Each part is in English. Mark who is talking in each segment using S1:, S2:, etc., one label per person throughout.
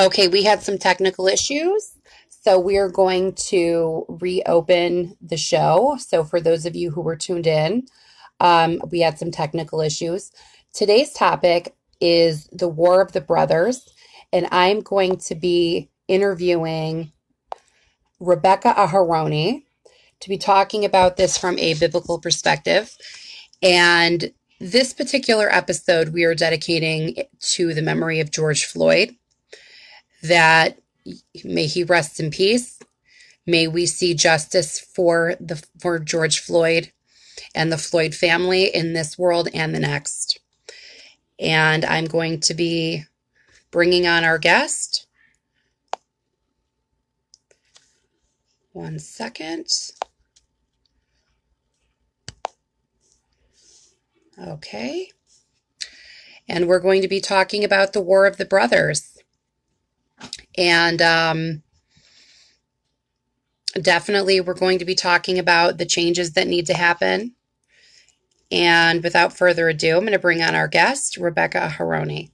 S1: Okay, we had some technical issues, so we are going to reopen the show. So, for those of you who were tuned in, we had some technical issues. Today's topic is the War of the Brothers, and I'm going to be interviewing Rebecca Aharoni to be talking about this from a biblical perspective. And this particular episode, we are dedicating to the memory of George Floyd, that may he rest in peace. May we see justice for George Floyd and the Floyd family in this world and the next. And I'm going to be bringing on our guest. One second. Okay. And we're going to be talking about the War of the Brothers. And definitely we're going to be talking about the changes that need to happen. And without further ado, I'm going to bring on our guest, Rebecca Aharoni.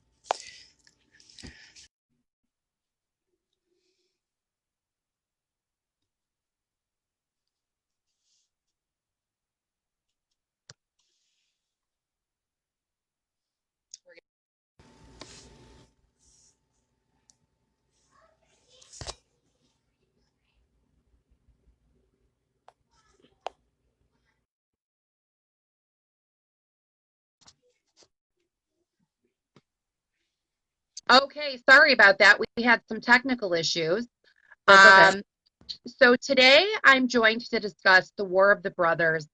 S1: Okay, sorry about that. We had some technical issues.
S2: That's okay.
S1: So today I'm joined to discuss the War of the Brothers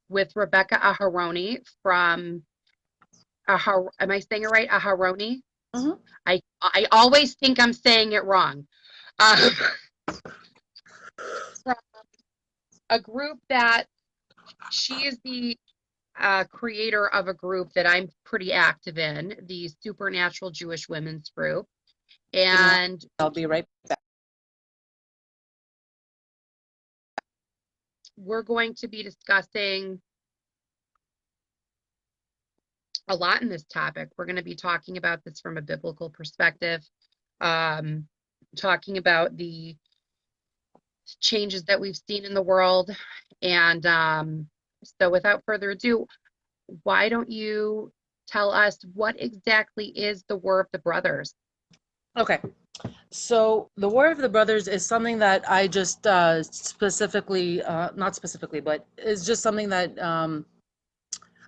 S1: with Rebecca Aharoni from am I saying it right? Aharoni?
S2: Mhm.
S1: I always think I'm saying it wrong. Um, from a group that she is the creator of a group that I'm pretty active in, the Supernatural Jewish Women's Group.
S2: Give me one.
S1: And
S2: I'll be right back.
S1: we're going to be discussing a lot in this topic. We're going to be talking about this from a biblical perspective, um, talking about the changes that we've seen in the world. And so, without further ado, why don't you tell us what exactly is the War of the Brothers?
S2: Okay. So the War of the Brothers is something that I just specifically, not specifically, but it's just something that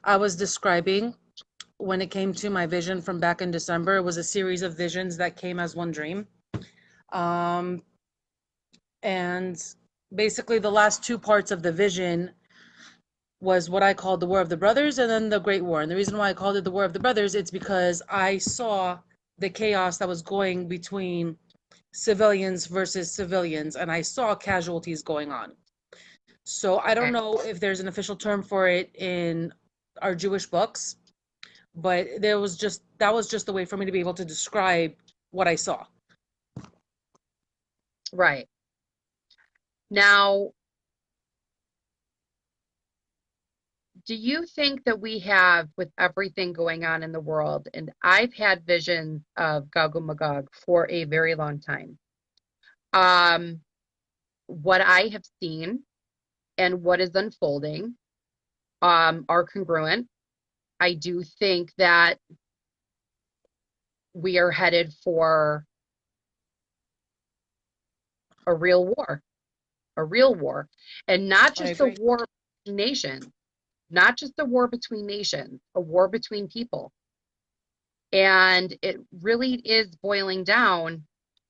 S2: I was describing when it came to my vision from back in December. It was a series of visions that came as one dream. Um, and basically the last two parts of the vision was what I called the War of the Brothers and then the Great War. And the reason why I called it the War of the Brothers, it's because I saw the chaos that was going between civilians versus civilians, and I saw casualties going on. So I don't
S1: Okay.
S2: know if there's an official term for it in our Jewish books, but that was just the way for me to be able to describe what I saw.
S1: Right. Now, do you think that we have, with everything going on in the world, and I've had visions of Gog Magog for a very long time. Um, what I have seen and what is unfolding are congruent. I do think that we are headed for a real war, and not
S2: I
S1: just a
S2: agree.
S1: war between nations, not just a war between nations, a war between people. And it really is boiling down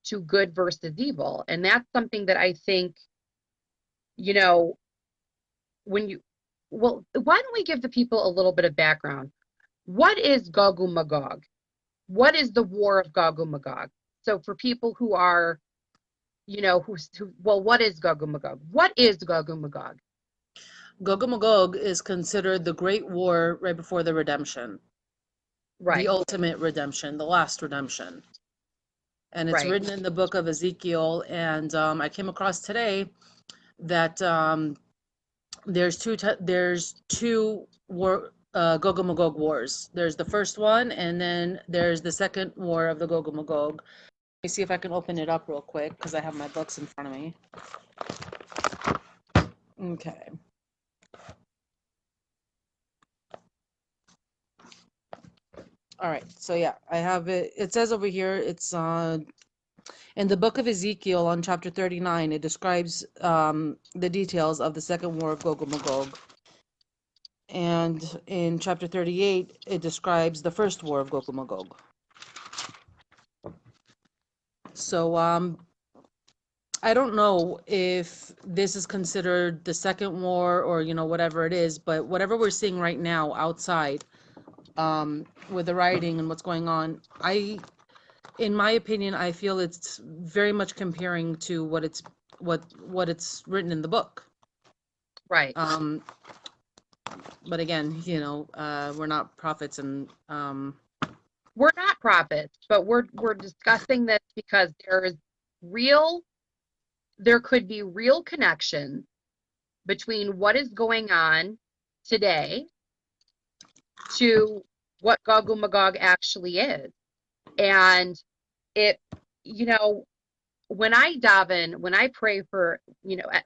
S1: to good versus evil. And that's something that I think, you know, when you, well, why don't we give the people a little bit of background? What is Gog Magog? What is the War of Gog Magog? So for people who are, well, what is Gog Magog? What is Gog Magog?
S2: Gog Magog is considered the Great War right before the redemption, the
S1: Right,
S2: ultimate redemption, the last redemption. And it's
S1: right.
S2: written in the book of Ezekiel. And I came across today that there's two Gog Magog wars. There's the first one, and then there's the second war of the Gog Magog. me see if I can open it up real quick because I have my books in front of me. Okay. All right. So yeah, I have it. It says over here, it's in the book of Ezekiel on chapter 39, it describes the details of the second war of Gog Magog. And in chapter 38, it describes the first war of Gog Magog. So I don't know if this is considered the second war or, whatever it is, but whatever we're seeing right now outside with the rioting and what's going on, in my opinion, I feel it's very much comparing to what it's written in the book.
S1: Right.
S2: But again, we're not prophets, and
S1: We're not prophets, but we're discussing this because there could be real connections between what is going on today to what Gog Magog actually is. And it, when I daven, when I pray for,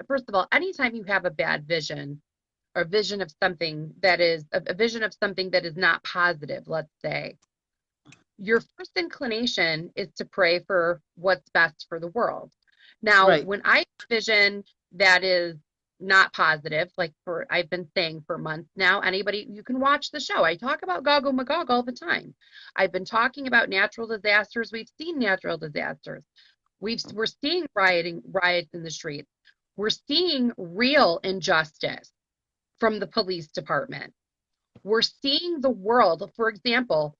S1: first of all, anytime you have a bad vision or vision of something that is a vision of something that is not positive, let's say, your first inclination is to pray for what's best for the world. Now,
S2: right,
S1: when I vision that is not positive, like I've been saying for months now, you can watch the show. I talk about Gog Magog all the time. I've been talking about natural disasters. We've seen natural disasters. We're seeing riots in the streets. We're seeing real injustice from the police department. We're seeing the world, for example,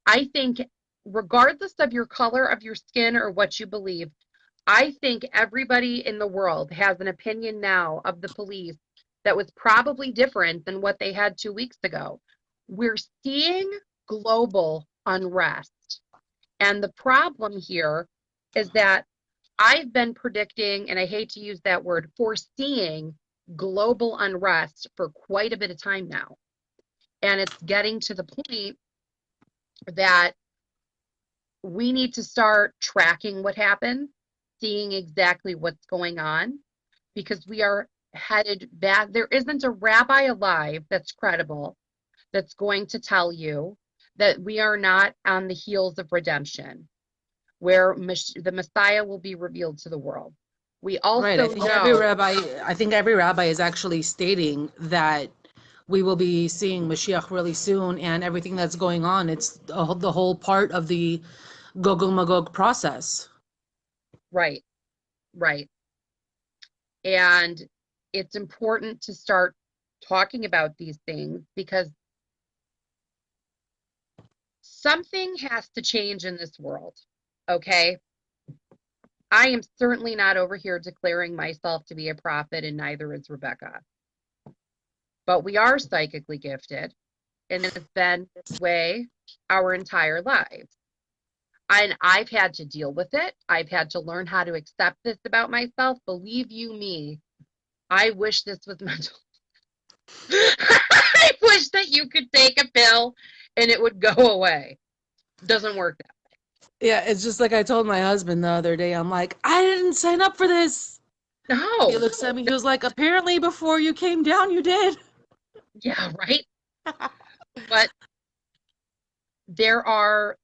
S1: I think regardless of your color of your skin or what you believe, I think everybody in the world has an opinion now of the police that was probably different than what they had 2 weeks ago. We're seeing global unrest. And the problem here is that I've been predicting, and I hate to use that word, foreseeing global unrest for quite a bit of time now. And it's getting to the point that we need to start tracking what happens, seeing exactly what's going on, because we are headed back. There isn't a rabbi alive that's credible that's going to tell you that we are not on the heels of redemption, where the Messiah will be revealed to the world. We
S2: right.
S1: also know,
S2: I think every rabbi is actually stating that we will be seeing Mashiach really soon, and everything that's going on. It's the whole part of the Gog Magog process.
S1: right, right. And it's important to start talking about these things because something has to change in this world. Okay. I am certainly not over here declaring myself to be a prophet, and neither is Rebecca. But we are psychically gifted, and it's been this way our entire lives. And I've had to deal with it. I've had to learn how to accept this about myself. Believe you me, I wish this was mental. I wish that you could take a pill and it would go away. Doesn't work that
S2: Yeah, it's just like I told my husband the other day. I'm like, I didn't sign up for this.
S1: way.
S2: He
S1: No.
S2: looks at me. He was like, apparently before you came down, you did.
S1: Yeah, right. But there are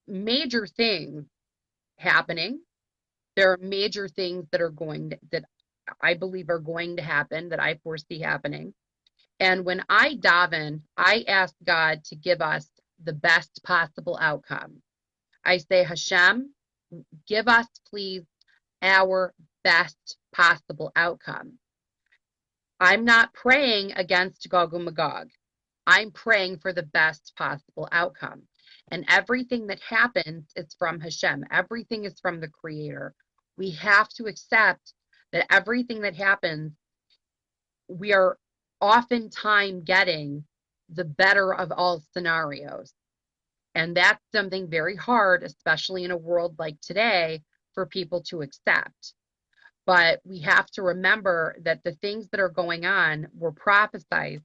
S1: major things happening. There are major things that I believe are going to happen, that I foresee happening. And when I daven, I ask God to give us the best possible outcome. I say, Hashem, give us, please, our best possible outcome. I'm not praying against Gog and Magog. I'm praying for the best possible outcome. And everything that happens is from Hashem. Everything is from the Creator. We have to accept that everything that happens, we are oftentimes getting the better of all scenarios. And that's something very hard, especially in a world like today, for people to accept. But we have to remember that the things that are going on were prophesied,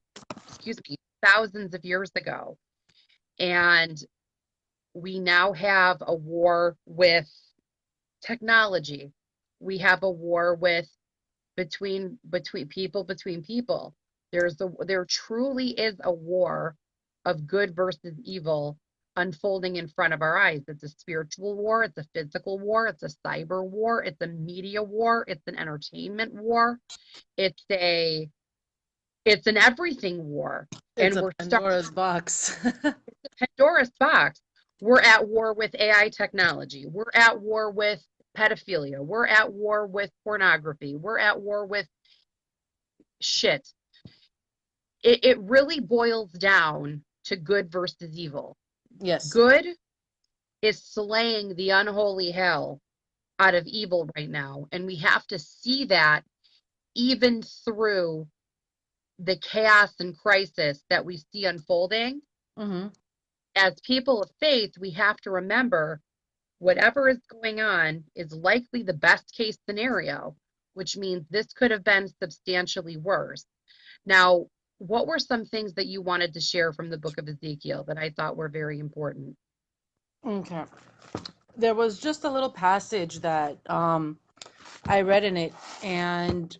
S1: thousands of years ago. And We now have a war with technology. We have a war with between people. There truly is a war of good versus evil unfolding in front of our eyes. It's a spiritual war, it's a physical war, it's a cyber war, it's a media war, it's an entertainment war, it's a it's an everything war.
S2: It's
S1: And
S2: a
S1: we're starting
S2: Pandora's box.
S1: Pandora's box. We're at war with AI technology. We're at war with pedophilia. We're at war with pornography. We're at war with shit. It really boils down to good versus evil.
S2: Yes.
S1: Good is slaying the unholy hell out of evil right now. And we have to see that even through the chaos and crisis that we see unfolding.
S2: Mm-hmm.
S1: As people of faith, we have to remember whatever is going on is likely the best case scenario, which means this could have been substantially worse. Now, what were some things that you wanted to share from the book of Ezekiel that I thought were very important?
S2: Okay. There was just a little passage that I read in it, and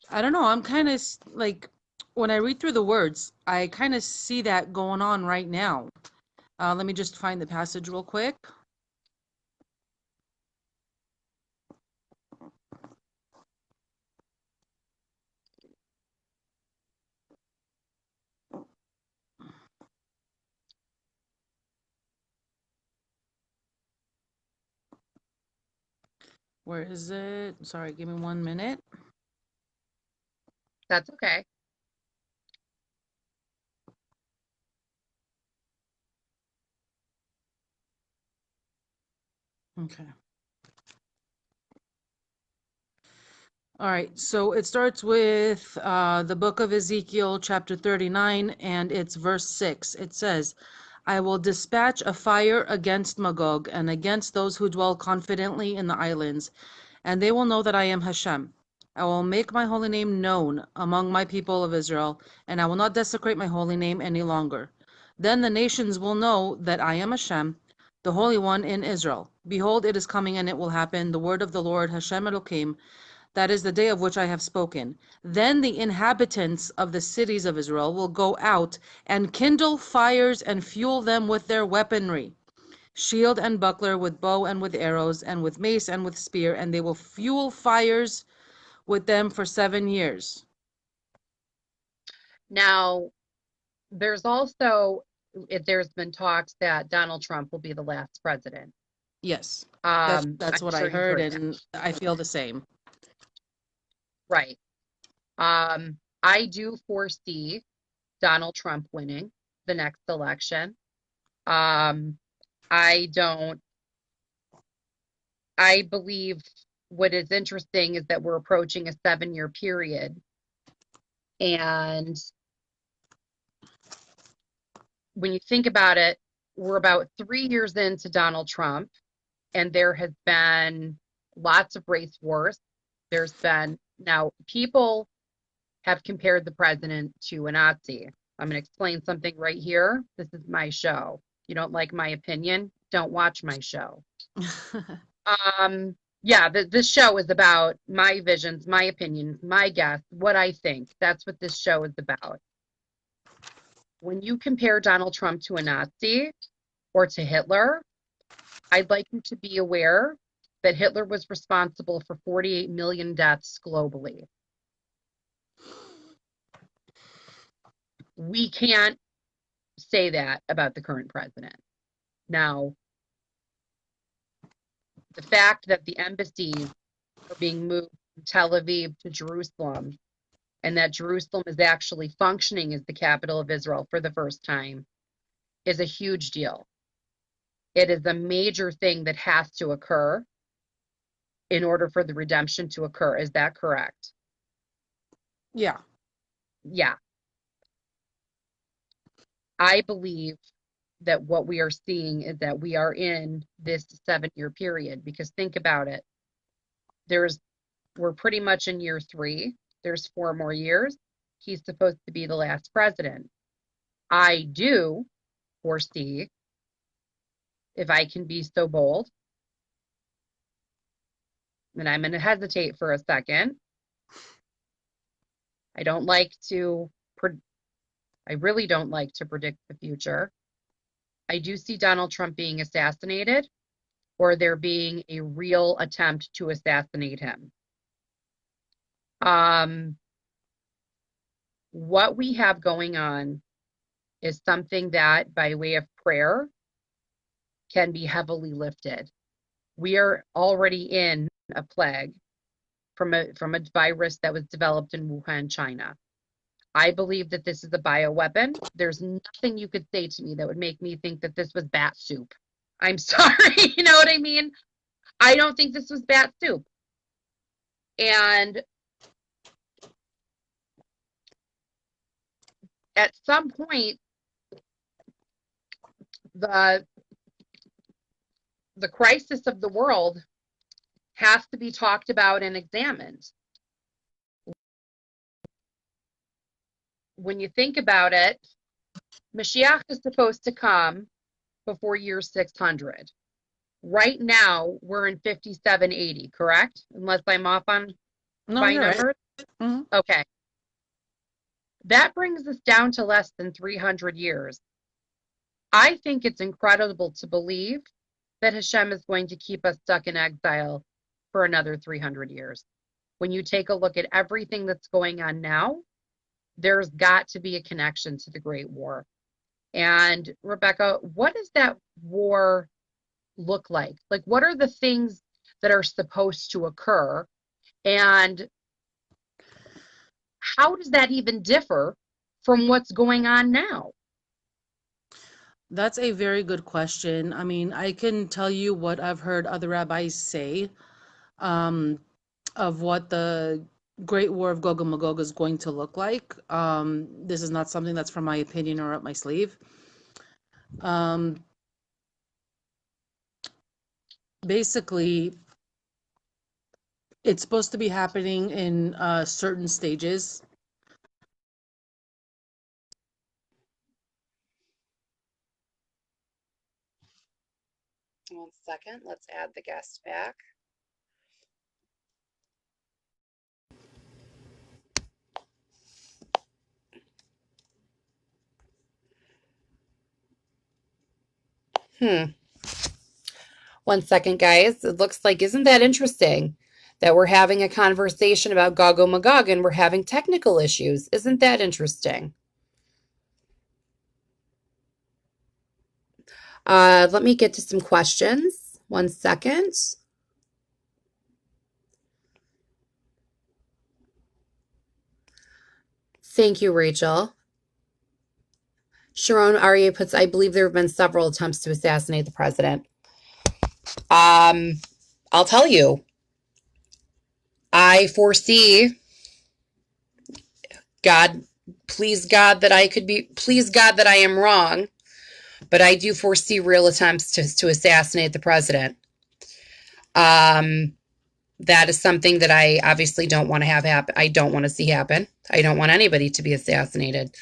S2: I don't know, I'm kind of like, when I read through the words, I kind of see that going on right now. Let me just find the passage real quick. Where is it? Sorry, give me 1 minute.
S1: That's okay.
S2: Okay. All right, so it starts with the book of Ezekiel, chapter 39, and it's verse 6. It says, I will dispatch a fire against Magog and against those who dwell confidently in the islands, and they will know that I am Hashem. I will make my holy name known among my people of Israel, and I will not desecrate my holy name any longer. Then the nations will know that I am Hashem, the Holy One in Israel. Behold, it is coming, and it will happen, the word of the Lord, Hashem Elohim, that is the day of which I have spoken. Then the inhabitants of the cities of Israel will go out and kindle fires and fuel them with their weaponry, shield and buckler, with bow and with arrows, and with mace and with spear, and they will fuel fires with them for 7 years.
S1: Now, there's also there's been talks that Donald Trump will be the last president.
S2: Yes, that's
S1: I'm
S2: what I
S1: sure you've
S2: heard,
S1: heard that.
S2: and I feel the same.
S1: Right. I do foresee Donald Trump winning the next election. Um, I don't, I believe what is interesting is that we're approaching a 7-year period. And when you think about it, we're about 3 years into Donald Trump, and there has been lots of race wars. There's been, now, people have compared the president to a Nazi. I'm going to explain something right here. This is my show. If you don't like my opinion, don't watch my show. Yeah, this show is about my visions, my opinions, my guess, what I think. That's what this show is about. When you compare Donald Trump to a Nazi or to Hitler, I'd like you to be aware that Hitler was responsible for 48 million deaths globally. We can't say that about the current president. Now, the fact that the embassies are being moved from Tel Aviv to Jerusalem, and that Jerusalem is actually functioning as the capital of Israel for the first time, is a huge deal. It is a major thing that has to occur in order for the redemption to occur. Is that correct?
S2: Yeah.
S1: Yeah. I believe that what we are seeing is that we are in this 7-year period, because think about it. We're pretty much in year 3. There's 4 more years. He's supposed to be the last president. I do foresee if I can be so bold, and I'm going to hesitate for a second. I don't like to, I really don't like to predict the future. I do see Donald Trump being assassinated or there being a real attempt to assassinate him. What we have going on is something that, by way of prayer, can be heavily lifted. We are already in a plague from a virus that was developed in Wuhan, China. I believe that this is a bioweapon. There's nothing you could say to me that would make me think that this was bat soup. I'm sorry, you know what I mean? I don't think this was bat soup. And at some point, the crisis of the world has to be talked about and examined. When you think about it, Mashiach is supposed to come before year 600. Right now, we're in 5780, correct? Unless I'm off on my numbers. Right. Mm-hmm. Okay. That brings us down to less than 300 years. I think it's incredible to believe that Hashem is going to keep us stuck in exile for another 300 years. When you take a look at everything that's going on now, there's got to be a connection to the Great War. And Rebecca, what does that war look like? Like, what are the things that are supposed to occur? And how does that even differ from what's going on now?
S2: That's a very good question. I mean, I can tell you what I've heard other rabbis say of what the Great War of Gog and Magog is going to look like. This is not something that's from my opinion or up my sleeve. Basically, it's supposed to be happening in certain stages.
S1: One second, let's add the guest back. One second, guys. It looks like, isn't that interesting that we're having a conversation about Gog Magog and we're having technical issues? Isn't that interesting? Let me get to some questions. One second. Thank you, Rachel. Sharon Aryeh puts, I believe there have been several attempts to assassinate the president. I'll tell you, I foresee, God, please God that I am wrong, but I do foresee real attempts to assassinate the president. That is something that I obviously don't want to have happen. I don't want to see happen. I don't want anybody to be assassinated.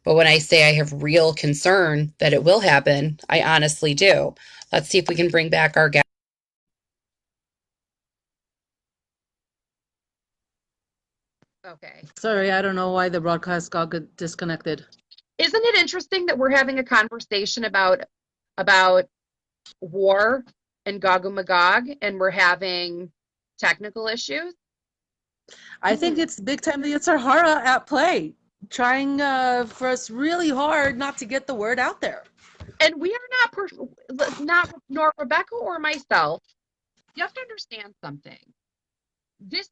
S1: But when I say I have real concern that it will happen, I honestly do. Let's see if we can bring back our guest. Okay.
S2: Sorry, I don't know why the broadcast got disconnected.
S1: Isn't it interesting that we're having a conversation about war and Gog and Magog, and we're having technical issues?
S2: I think it's big time the Yetzer Hara at play, trying for us really hard not to get the word out there.
S1: And we are not nor Rebecca or myself. You have to understand something. This,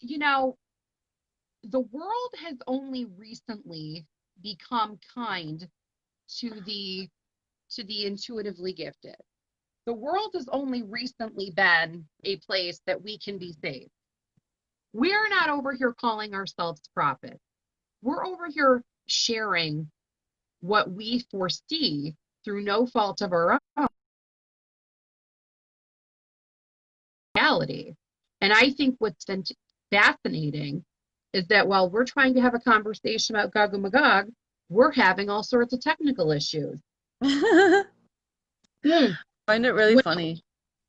S1: the world has only recently become kind to the intuitively gifted. The world has only recently been a place that we can be saved. We are not over here calling ourselves prophets. We're over here sharing what we foresee through no fault of our own reality. And I think what's been fascinating is that while we're trying to have a conversation about Gog and Magog, we're having all sorts of technical issues.
S2: find it really
S1: With
S2: funny.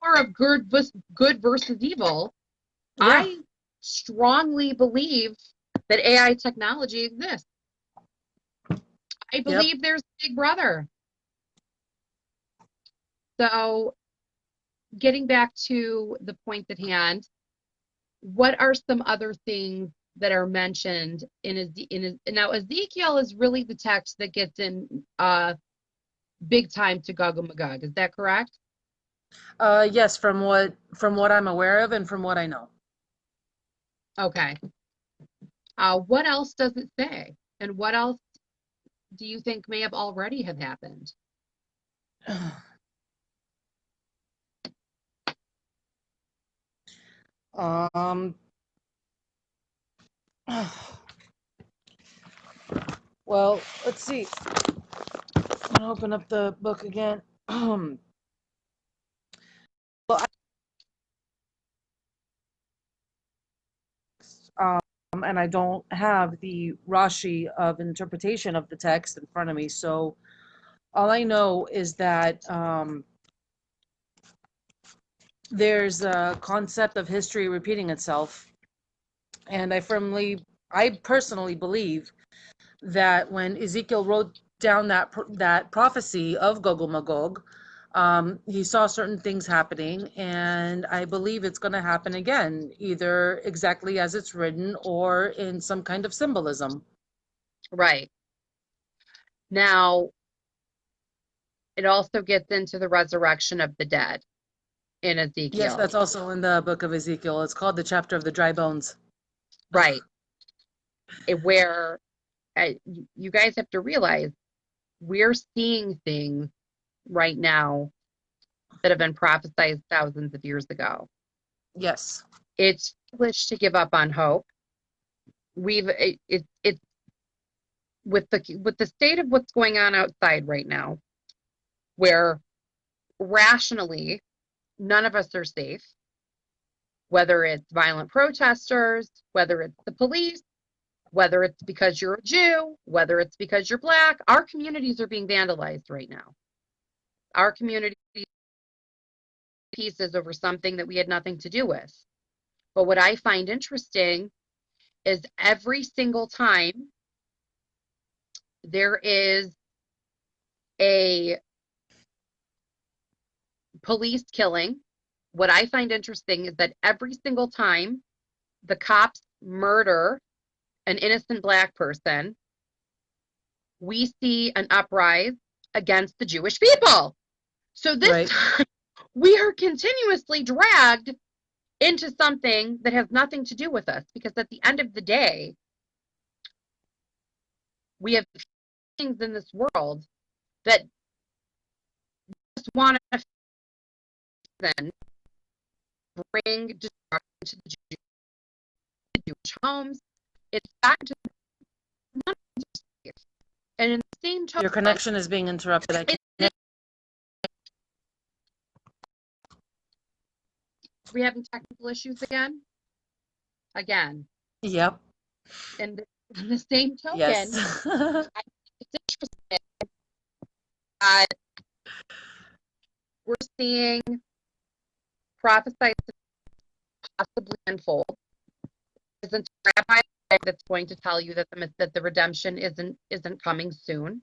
S1: more of good versus evil,
S2: Yeah,
S1: I strongly believe that AI technology exists. I
S2: yep.
S1: believe there's a big brother. So getting back to the point at hand, what are some other things that are mentioned now Ezekiel is really the text that gets in big time to Gog and Magog. Is that correct?
S2: Yes, from what I'm aware of and from what I know.
S1: Okay. What else does it say? And what else do you think may have already have happened?
S2: Um, well, let's see. I'm gonna open up the book again. Well, and I don't have the Rashi of interpretation of the text in front of me, so all I know is that there's a concept of history repeating itself, and I personally believe that when Ezekiel wrote down that prophecy of Gog Magog, he saw certain things happening, and I believe it's going to happen again, either exactly as it's written or in some kind of symbolism.
S1: Right. Now, it also gets into the resurrection of the dead in
S2: Yes,
S1: Ezekiel.
S2: that's also in the book of Ezekiel. It's called the chapter of the dry bones.
S1: Right. Where you guys have to realize we're seeing things right now that have been prophesied thousands of years ago.
S2: Yes.
S1: It's foolish to give up on hope. It's with the state of what's going on outside right now, where rationally none of us are safe, whether it's violent protesters, whether it's the police, whether it's because you're a Jew, whether it's because you're black. Our communities are being vandalized right now. Our community pieces over something that we had nothing to do with. But what I find interesting is every single time there is a police killing, what I find interesting is that every single time the cops murder an innocent black person, we see an uprising against the Jewish people. So this
S2: Right.
S1: time we are continuously dragged into something that has nothing to do with us, because at the end of the day, we have things in this world that just want to bring destruction to the Jewish homes. It's back to none of us. And in the same
S2: Your
S1: token,
S2: connection is being interrupted.
S1: we having technical issues again. Again.
S2: Yep.
S1: And in the same
S2: Yes.
S1: token, it's interesting that we're seeing prophesied possibly unfold. Isn't a rabbi that's going to tell you that the redemption isn't coming soon,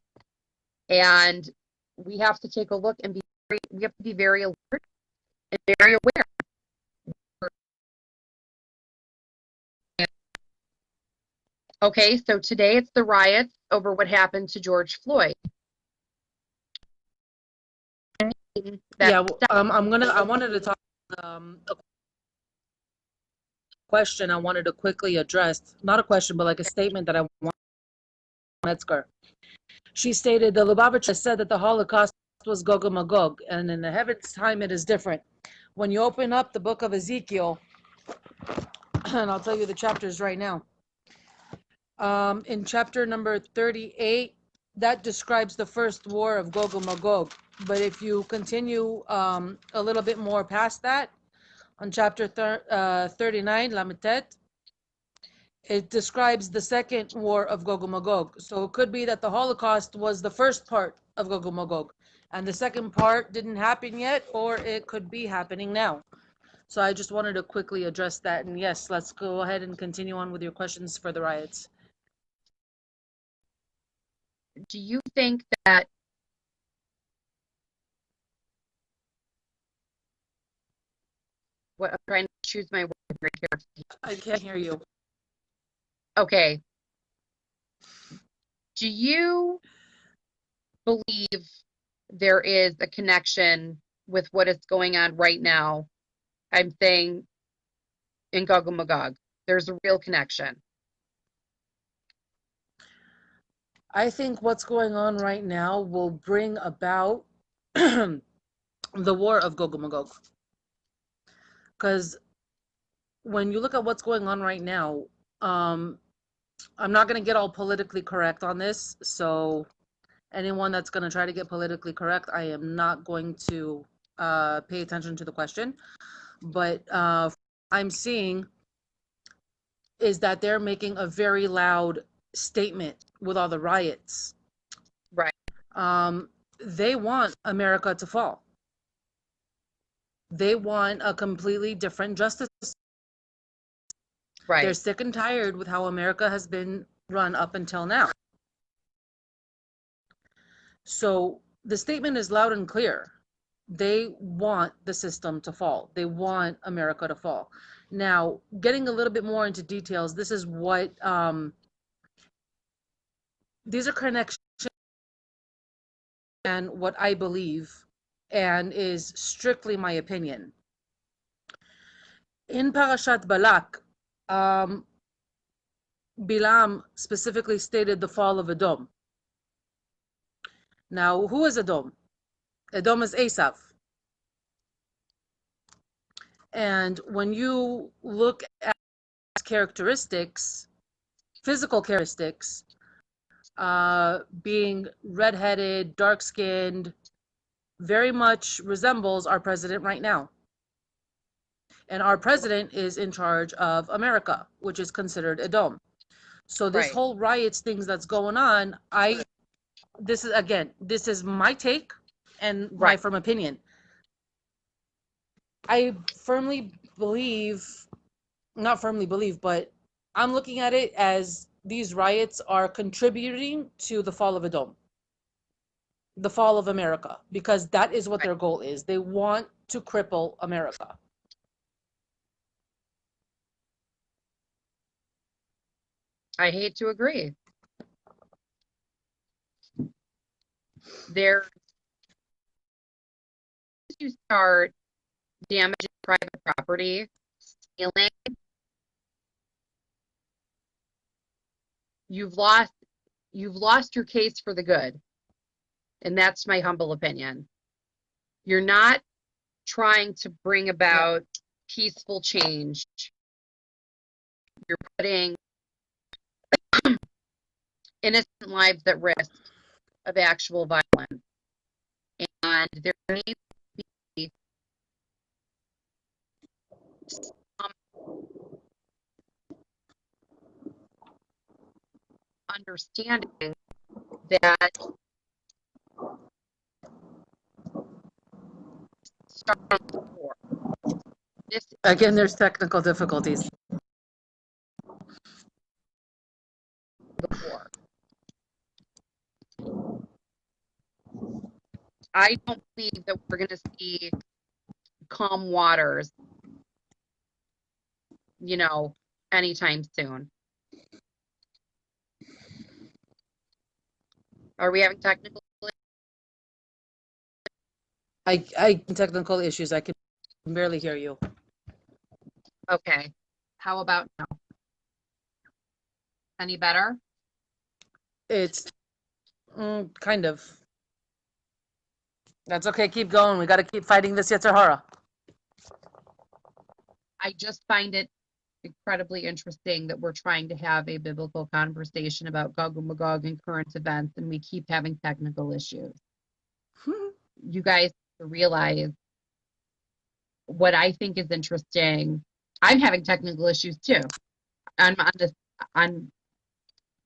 S1: and we have to take a look and we have to be very alert and very aware. Okay, so today it's the riots over what happened to George Floyd.
S2: Yeah. I wanted to talk a question I wanted to quickly address. Not a question, but like a statement that I want Metzger. She stated the Lubavitcher said that the Holocaust was Gog and Magog, and in the heaven's time it is different. When you open up the book of Ezekiel, and I'll tell you the chapters right now. In chapter number 38, that describes the first war of Gog and Magog. But if you continue a little bit more past that, on chapter 39, Lamitet, it describes the second war of Gog and Magog. So it could be that the Holocaust was the first part of Gog and Magog. And the second part didn't happen yet, or it could be happening now. So I just wanted to quickly address that. And yes, let's go ahead and continue on with your questions for the riots.
S1: Do you think that what I'm trying to choose my words right here.
S2: I can't hear you.
S1: Okay. Do you believe there is a connection with what is going on right now? I'm saying in Gog Magog. There's a real connection.
S2: I think what's going on right now will bring about the war of Gog Magog. Because when you look at what's going on right now, I'm not going to get all politically correct on this. So anyone that's going to try to get politically correct, I am not going to pay attention to the question. But I'm seeing is that they're making a very loud statement with all the riots.
S1: Right.
S2: They want America to fall. They want a completely different justice.
S1: Right.
S2: They're sick and tired with how America has been run up until now. So the statement is loud and clear. They want the system to fall. They want America to fall. Now, getting a little bit more into details, this is what these are connections and what I believe, and is strictly my opinion. In Parashat Balak, Bilam specifically stated the fall of Edom. Now, who is Edom? Edom is Esav. And when you look at characteristics, physical characteristics, being redheaded, dark-skinned, very much resembles our president right now. And our president is in charge of America, which is considered Edom. So this whole riots things that's going on, this is my take and my firm opinion. I firmly believe, not firmly believe, but I'm looking at it as these riots are contributing to the fall of Edom, the fall of America, because that is what their goal is. They want to cripple America.
S1: I hate to agree. You start damaging private property, stealing, you've lost your case for the good. And that's my humble opinion. You're not trying to bring about peaceful change. You're putting innocent lives at risk of actual violence. And there needs to be some understanding that starting the war.
S2: Again, there's technical difficulties.
S1: The war. I don't believe that we're going to see calm waters, anytime soon. Are we having technical?
S2: Technical issues. I can barely hear you.
S1: Okay. How about now? Any better?
S2: It's kind of. That's okay. Keep going. We got to keep fighting this Yetzer Hara.
S1: I just find it incredibly interesting that we're trying to have a biblical conversation about Gog and Magog and current events, and we keep having technical issues. You guys realize what I think is interesting. I'm having technical issues too. On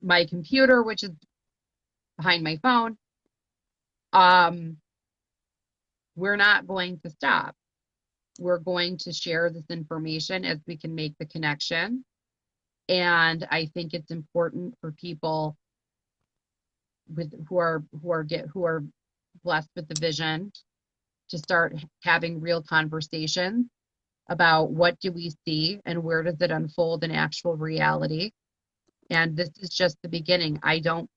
S1: my computer, which is behind my phone. we're not going to stop. We're going to share this information as we can make the connection. And I think it's important for people who are blessed with the vision to start having real conversations about what do we see and where does it unfold in actual reality. And this is just the beginning. I don't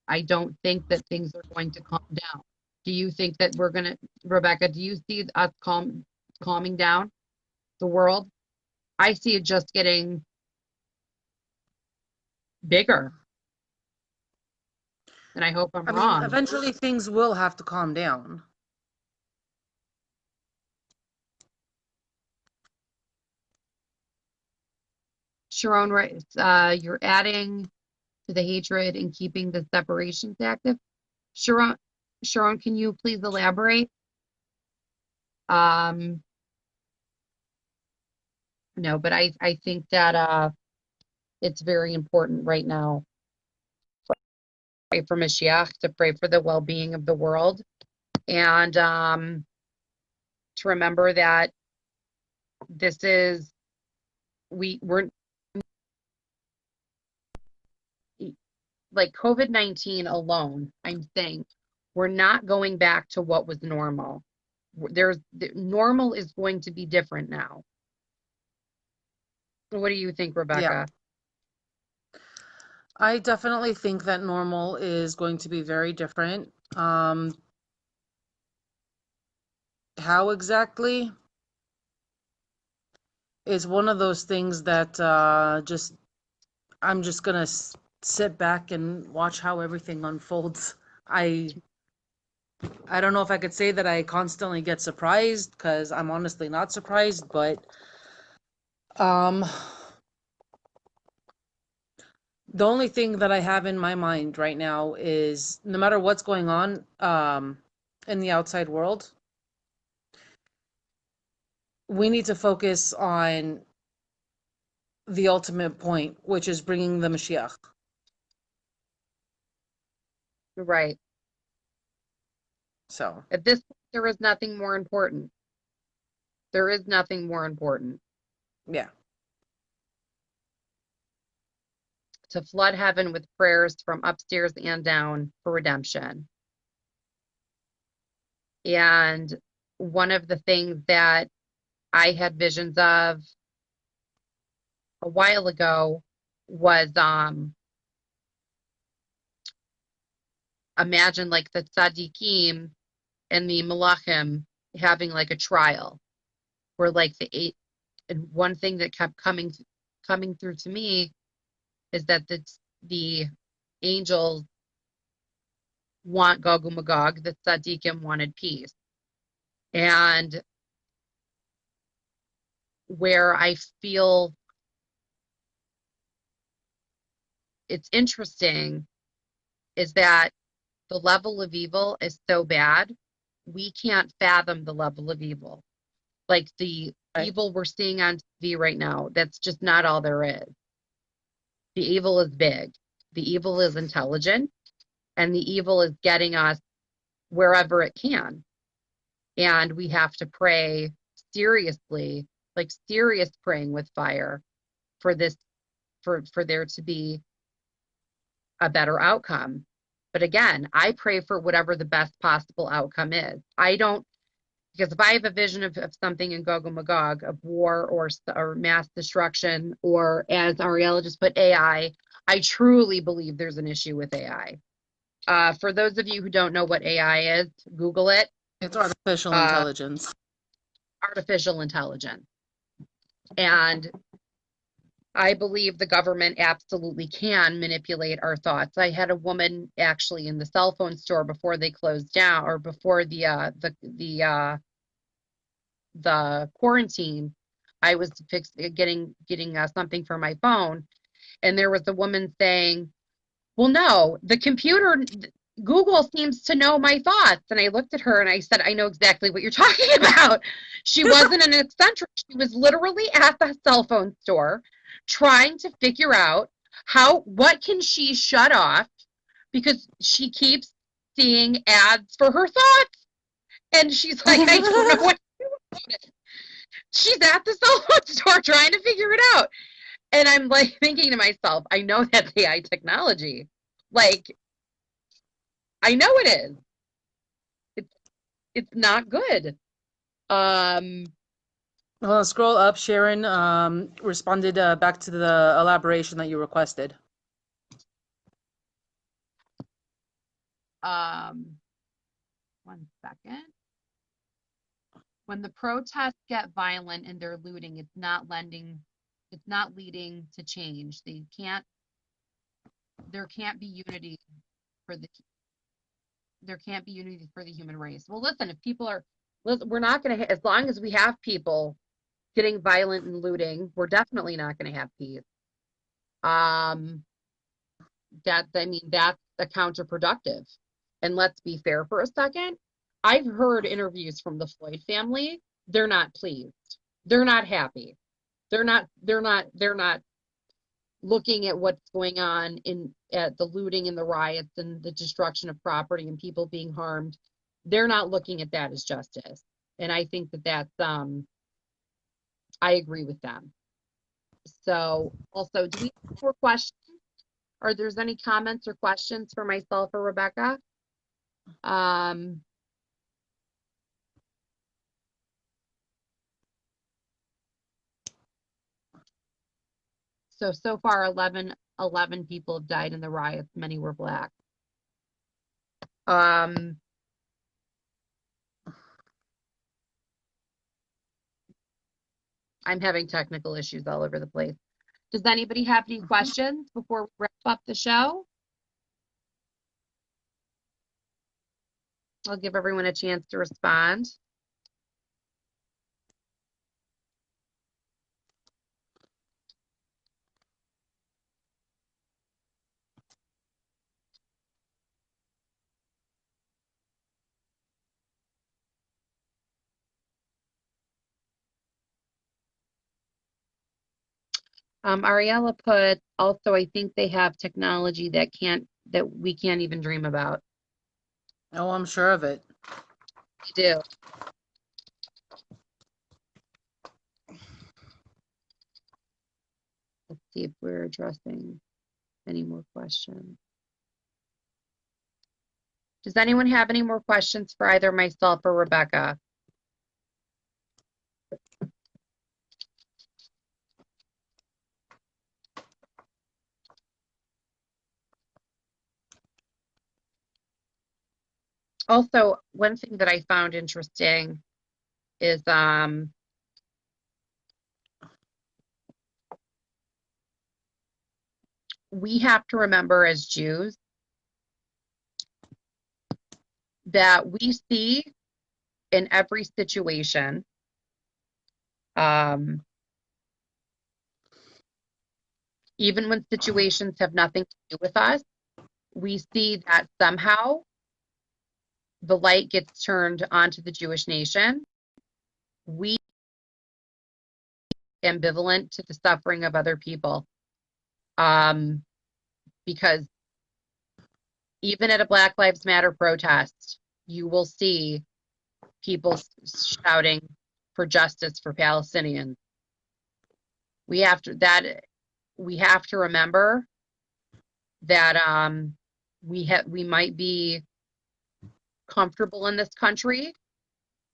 S1: think that things are going to calm down. Do you think that we're gonna, Rebecca, do you see us calming down the world? I see it just getting bigger, and I hope I'm
S2: I mean,
S1: wrong.
S2: eventually things will have to calm down.
S1: Sharon, right? You're adding to the hatred and keeping the separations active. Sharon, Sharon, can you please elaborate? Um, no, but I think that it's very important right now to pray for Mashiach, to pray for the well-being of the world, and to remember that this is we're like COVID-19 alone. I'm saying we're not going back to what was normal. Normal is going to be different now. What do you think,
S2: Yeah.
S1: Rebecca?
S2: I definitely think that normal is going to be very different. How exactly is one of those things that I'm just gonna sit back and watch how everything unfolds. I I don't know if I could say that I constantly get surprised, because I'm honestly not surprised, but um the only thing that I have in my mind right now is no matter what's going on in the outside world, we need to focus on the ultimate point, which is bringing the Mashiach.
S1: Right.
S2: So,
S1: At this point, there is nothing more important. There is nothing more important.
S2: yeah.
S1: To flood heaven with prayers from upstairs and down for redemption. And one of the things that I had visions of a while ago was imagine like the tzaddikim and the malachim having like a trial where like the eight, and one thing that kept coming through to me is that the angels want Gog Magog, the tzaddikim wanted peace. And where I feel it's interesting is that the level of evil is so bad, we can't fathom the level of evil. Like the
S2: Right.
S1: evil we're seeing on TV right now, that's just not all there is. The evil is big, the evil is intelligent, and the evil is getting us wherever it can. And we have to pray seriously, like serious praying with fire for this, for there to be a better outcome. But again, I pray for whatever the best possible outcome is. I don't, because if I have a vision of something in Gog and Magog, of war or mass destruction, or as Ariella just put, I truly believe there's an issue with AI. For those of you who don't know what AI is, Google it.
S2: It's artificial
S1: Uh,
S2: intelligence.
S1: artificial intelligence. And I believe the government absolutely can manipulate our thoughts. I had a woman actually in the cell phone store before they closed down, or before the quarantine. I was getting something for my phone, and there was a woman saying, "Well, no, the computer, Google seems to know my thoughts." And I looked at her and I said, "I know exactly what you're talking about." She wasn't an eccentric. She was literally at the cell phone store trying to figure out what can she shut off because she keeps seeing ads for her thoughts.
S3: And she's like, I don't know what to do about it. She's at the cell phone store trying to figure it out. And I'm like thinking to myself, I know that's AI technology. Like, I know it is. It's not good. Um,
S2: Well, scroll up. Sharon responded back to the elaboration that you requested.
S1: One second. When the protests get violent and they're looting, it's not leading to change. There can't be unity for the human race. Well, listen, we're not going to, as long as we have people getting violent and looting, we're definitely not going to have peace. That's counterproductive. And let's be fair for a second. I've heard interviews from the Floyd family. They're not pleased. They're not happy. They're not looking at what's going on at the looting and the riots and the destruction of property and people being harmed. They're not looking at that as justice. And I think that's I agree with them. So also, do we have more questions? Or there's any comments or questions for myself or Rebecca? So far, 11 people have died in the riots. Many were Black. I'm having technical issues all over the place. Does anybody have any questions before we wrap up the show? I'll give everyone a chance to respond. Ariella put, also, I think they have technology that we can't even dream about.
S2: Oh, I'm sure of it.
S1: They do. Let's see if we're addressing any more questions. Does anyone have any more questions for either myself or Rebecca? Also, one thing that I found interesting is we have to remember as Jews that we see in every situation even when situations have nothing to do with us, we see that somehow the light gets turned onto the Jewish nation. We are ambivalent to the suffering of other people. Because even at a Black Lives Matter protest, you will see people shouting for justice for Palestinians. We have to remember that we might be comfortable in this country,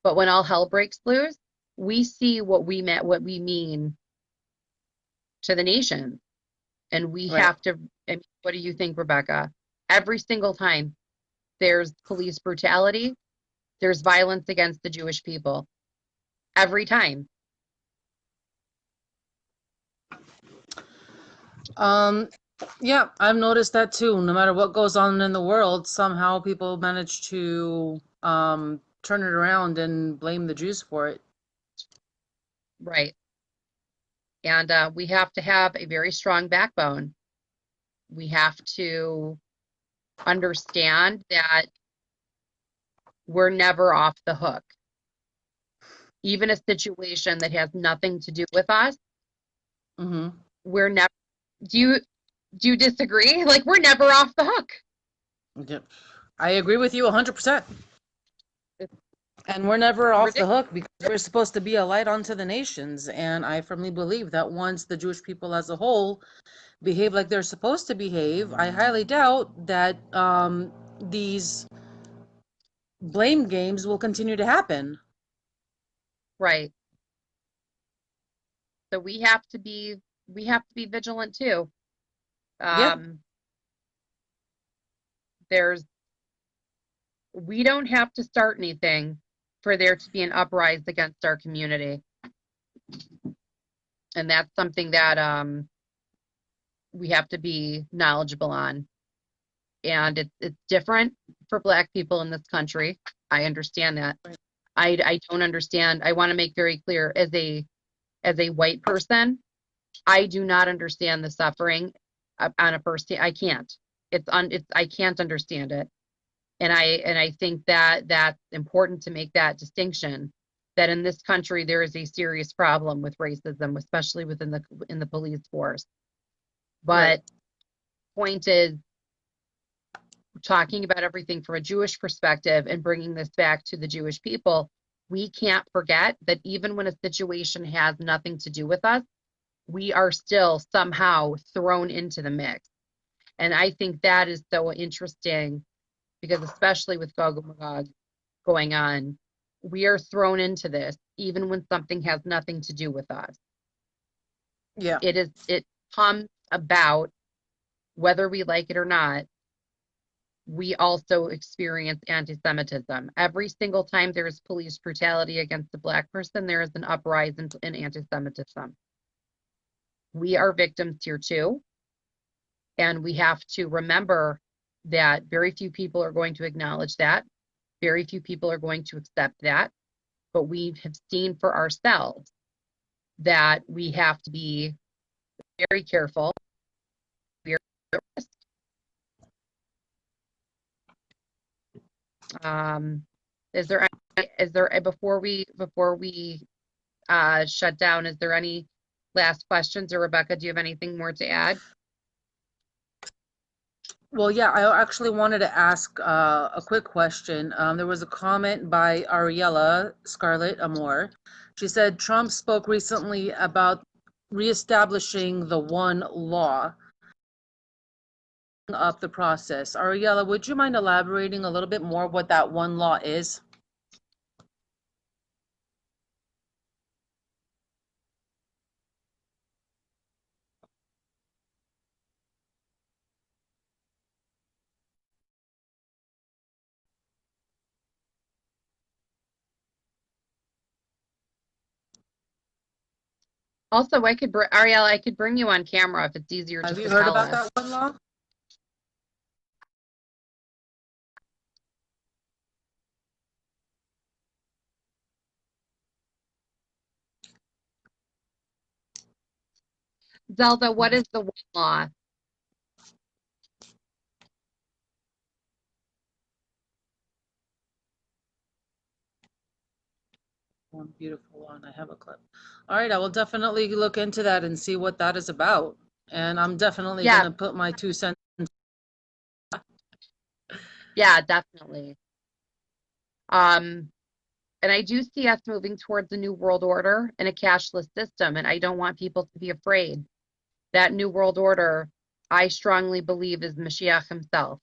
S1: but when all hell breaks loose, we see what we mean to the nation. And we have to, I mean, what do you think, Rebecca? Every single time there's police brutality, there's violence against the Jewish people. Every time.
S2: Yeah, I've noticed that too. No matter what goes on in the world, somehow people manage to turn it around and blame the Jews for it.
S1: Right. And we have to have a very strong backbone. We have to understand that we're never off the hook. Even a situation that has nothing to do with us, we're never, do you disagree? Like, we're never off the hook.
S2: I agree with you 100%. And we're never off the hook because we're supposed to be a light unto the nations. And I firmly believe that once the Jewish people as a whole behave like they're supposed to behave, I highly doubt that these blame games will continue to happen.
S3: Right. So we have to be vigilant too.
S2: Yeah.
S3: We don't have to start anything for there to be an uprising against our community. And that's something that we have to be knowledgeable on. And it's different for Black people in this country. I understand that.
S2: Right.
S3: I don't understand. I want to make very clear, as a white person, I do not understand the suffering on a person. I can't. I can't understand it. And I think that that's important to make that distinction, that in this country there is a serious problem with racism, especially within the police force. But
S2: Right.
S3: point is, talking about everything from a Jewish perspective and bringing this back to the Jewish people, we can't forget that even when a situation has nothing to do with us, we are still somehow thrown into the mix. And I think that is so interesting, because especially with Gog Magog going on, we are thrown into this even when something has nothing to do with us.
S2: Yeah.
S3: It comes about whether we like it or not. We also experience anti-Semitism. Every single time there is police brutality against a Black person, there is an uprising in anti-Semitism. We are victims here too. And we have to remember that very few people are going to acknowledge that. Very few people are going to accept that. But we have seen for ourselves that we have to be very careful. We are at risk. Before we shut down, is there any last questions? Or Rebecca, do you have anything more to add?
S2: Well, yeah, I actually wanted to ask a quick question. There was a comment by Ariella Scarlett Amore. She said Trump spoke recently about reestablishing the one law up the process. Ariella, would you mind elaborating a little bit more what that one law is?
S3: Also, Ariel, I could bring you on camera if it's easier
S2: Have
S3: just
S2: you
S3: to
S2: heard
S3: tell
S2: about
S3: us.
S2: that one law?
S3: Zelda, what is the one law?
S2: One beautiful one. I have a clip. All right, I will definitely look into that and see what that is about. And I'm definitely
S3: Yeah.
S2: going to put my 2 cents.
S3: Yeah, definitely. And I do see us moving towards a new world order and a cashless system, and I don't want people to be afraid. That new world order, I strongly believe, is Mashiach himself.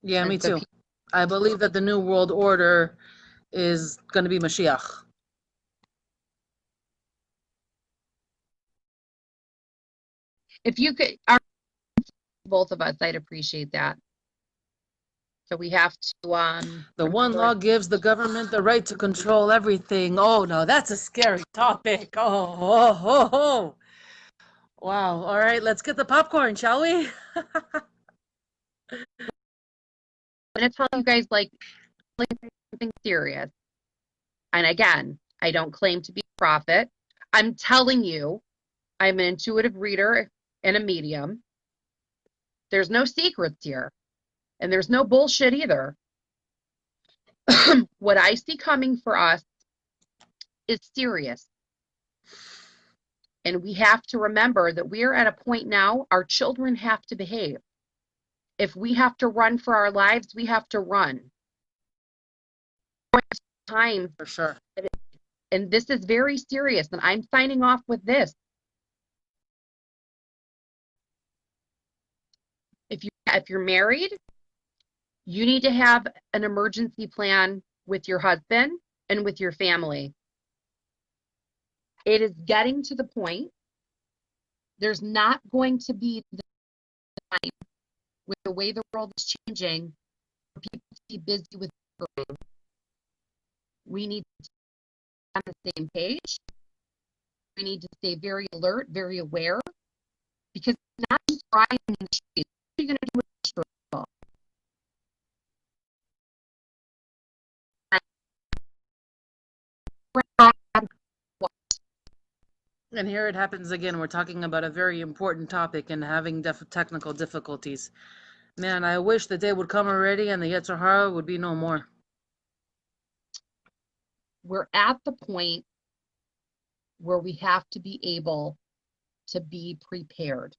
S2: Yeah, me
S3: And so
S2: too. I believe that the new world order is going to be Mashiach.
S3: if you could, both of us, I'd appreciate that. So we have to
S2: The one law gives the government the right to control everything. Oh no, that's a scary topic. Oh. Wow. All right, let's get the popcorn, shall we?
S3: I'm going to tell you guys something serious. And again, I don't claim to be a prophet. I'm telling you, I'm an intuitive reader and a medium. There's no secrets here, and there's no bullshit either. What I see coming for us is serious. And we have to remember that we are at a point now, our children have to behave. If we have to run for our lives, we have to run. times,
S2: For sure.
S3: and this is very serious, and I'm signing off with this. If you're married, you need to have an emergency plan with your husband and with your family. It is getting to the point, there's not going to be the time with the way the world is changing for people to be busy with their brain. We need to be on the same page. We need to stay very alert, very aware, because it's not just driving in the street. What are you going to do with the struggle?
S2: And here it happens again. We're talking about a very important topic and having technical difficulties. Man, I wish the day would come already and the Yetzer Hara would be no more.
S3: We're at the point where we have to be able to be prepared.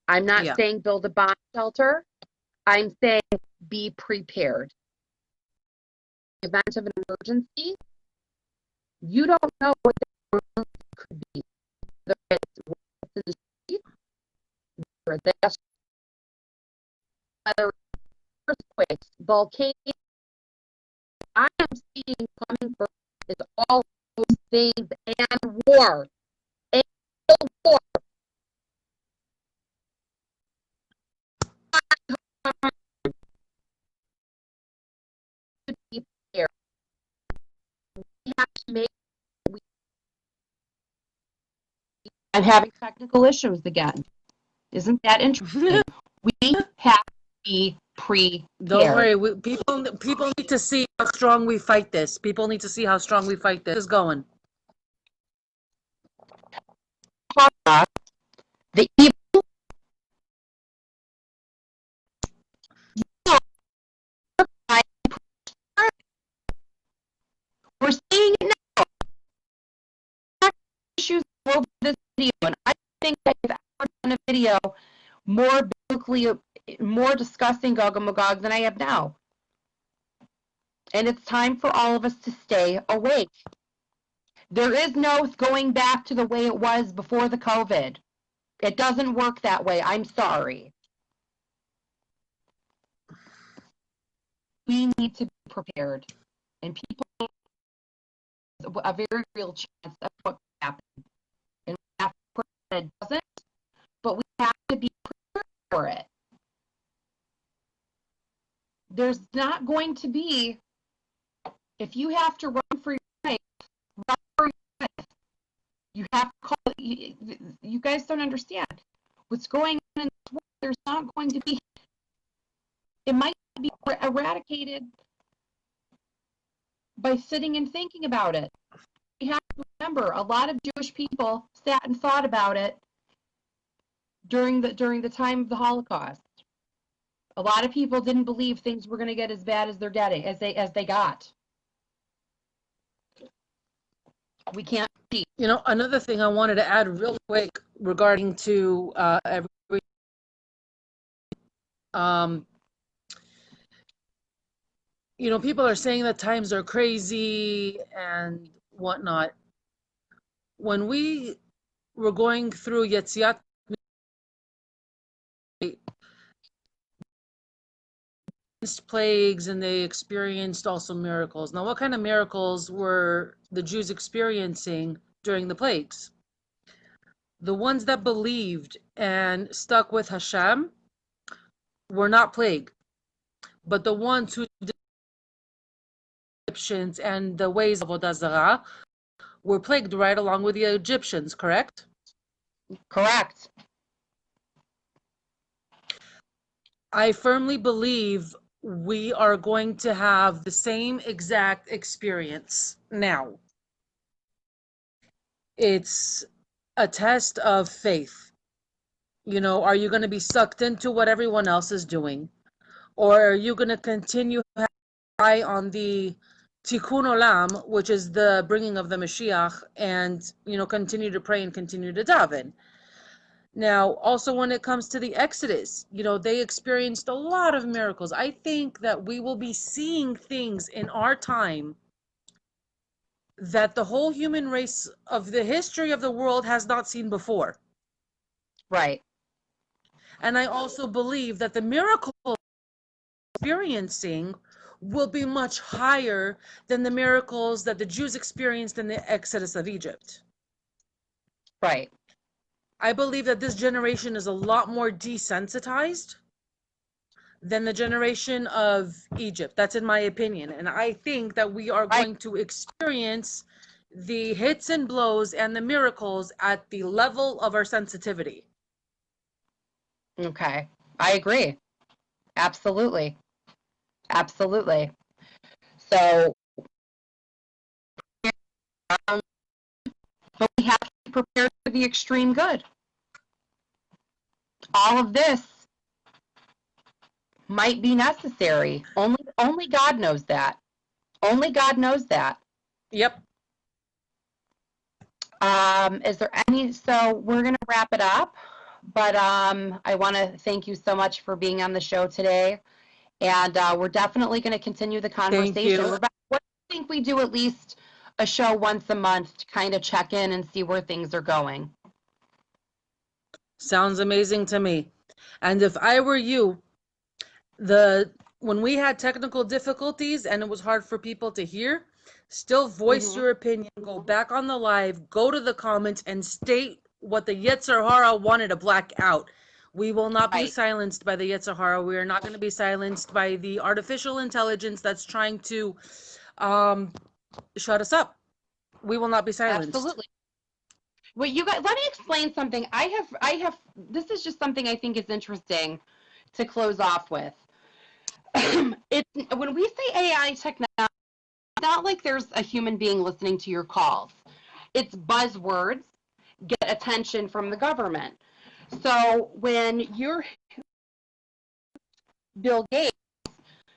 S3: I'm not saying build a bomb shelter. I'm saying be prepared. In the event of an emergency, you don't know what the emergency could be. Whether it's in the street, whether it's earthquakes, volcanoes. I am seeing coming first is all those things and war. And war. We have to make. I'm having technical issues again. Isn't that interesting? We have to be prepared.
S2: Don't worry. People need to see how strong we fight this. People need to see how strong we fight this. It's going.
S3: The evil. We're seeing it now. Issues over this video, and I think that I've ever done a video more biblically, more discussing Gog and Magog than I have now. And it's time for all of us to stay awake. There is no going back to the way it was before the COVID. It doesn't work that way. I'm sorry. We need to be prepared. And people have a very real chance of what could happen. And we have to pray that it doesn't, but we have to be prepared for it. There's not going to be, if you have to run for your life, run for your life. You have to call it, you guys don't understand. What's going on in this world, there's not going to be, it might be eradicated by sitting and thinking about it. We have to remember, a lot of Jewish people sat and thought about it during the time of the Holocaust. A lot of people didn't believe things were going to get as bad as they're getting, as they got. We can't see.
S2: You know, another thing I wanted to add real quick regarding to you know, people are saying that times are crazy and whatnot. When we were going through Yetziat, plagues, and they experienced also miracles. Now, what kind of miracles were the Jews experiencing during the plagues? The ones that believed and stuck with Hashem were not plagued, but the ones who did Egyptians and the ways of Avodah Zarah were plagued right along with the Egyptians, correct?
S3: Correct.
S2: I firmly believe we are going to have the same exact experience now. It's a test of faith. You know, are you going to be sucked into what everyone else is doing? Or are you going to continue to rely on the Tikkun Olam, which is the bringing of the Mashiach, and, you know, continue to pray and continue to daven? Now, also when it comes to the Exodus, you know, they experienced a lot of miracles. I think that we will be seeing things in our time that the whole human race of the history of the world has not seen before.
S3: Right.
S2: And I also believe that the miracle experiencing will be much higher than the miracles that the Jews experienced in the Exodus of Egypt.
S3: Right.
S2: I believe that this generation is a lot more desensitized than the generation of Egypt. That's in my opinion. And I think that we are going to experience the hits and blows and the miracles at the level of our sensitivity.
S3: Okay. I agree. Absolutely. Absolutely. So, but we have to be prepared for the extreme good. All of this might be necessary. Only God knows that. Only God knows that.
S2: Yep.
S3: Is there any, so we're going to wrap it up, but I want to thank you so much for being on the show today. And we're definitely going to continue the conversation.
S2: Thank you.
S3: Rebecca, what do you think we do at least a show once a month to kind of check in and see where things are going?
S2: Sounds amazing to me. And if I were you, when we had technical difficulties and it was hard for people to hear, still voice your opinion, go back on the live, go to the comments and state what the Yetzer Hara wanted to black out. We will not be
S3: Right.
S2: silenced by the Yetzer Hara. We are not going to be silenced by the artificial intelligence that's trying to shut us up. We will not be silenced.
S3: Absolutely. Well, you guys, let me explain something. I have, this is just something I think is interesting to close off with. When we say AI technology, it's not like there's a human being listening to your calls. It's buzzwords, get attention from the government. So when you're Bill Gates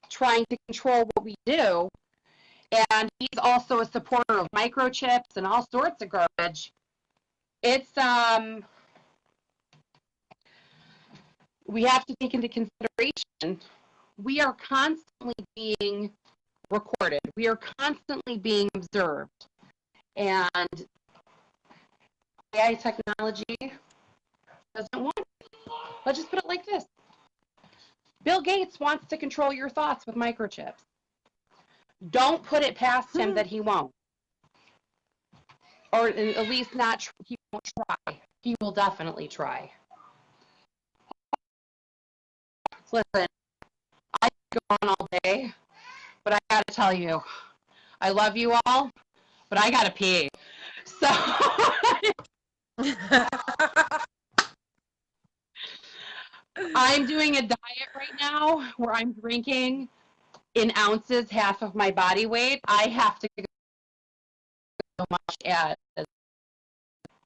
S3: trying to control what we do, and he's also a supporter of microchips and all sorts of garbage, it's we have to take into consideration we are constantly being recorded. We are constantly being observed. And AI technology doesn't want it. Let's just put it like this. Bill Gates wants to control your thoughts with microchips. Don't put it past him that he won't. Or at least not, he won't try. He will definitely try. Listen, I could go on all day, but I gotta tell you, I love you all, but I gotta pee. So I'm doing a diet right now where I'm drinking in ounces half of my body weight. I have to go so much as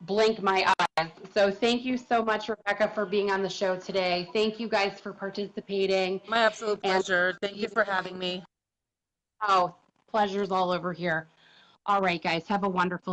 S3: blink my eyes. So thank you so much, Rebecca, for being on the show today. Thank you guys for participating.
S2: My absolute pleasure. Thank you for having me.
S3: Oh, pleasure's all over here. All right, guys, have a wonderful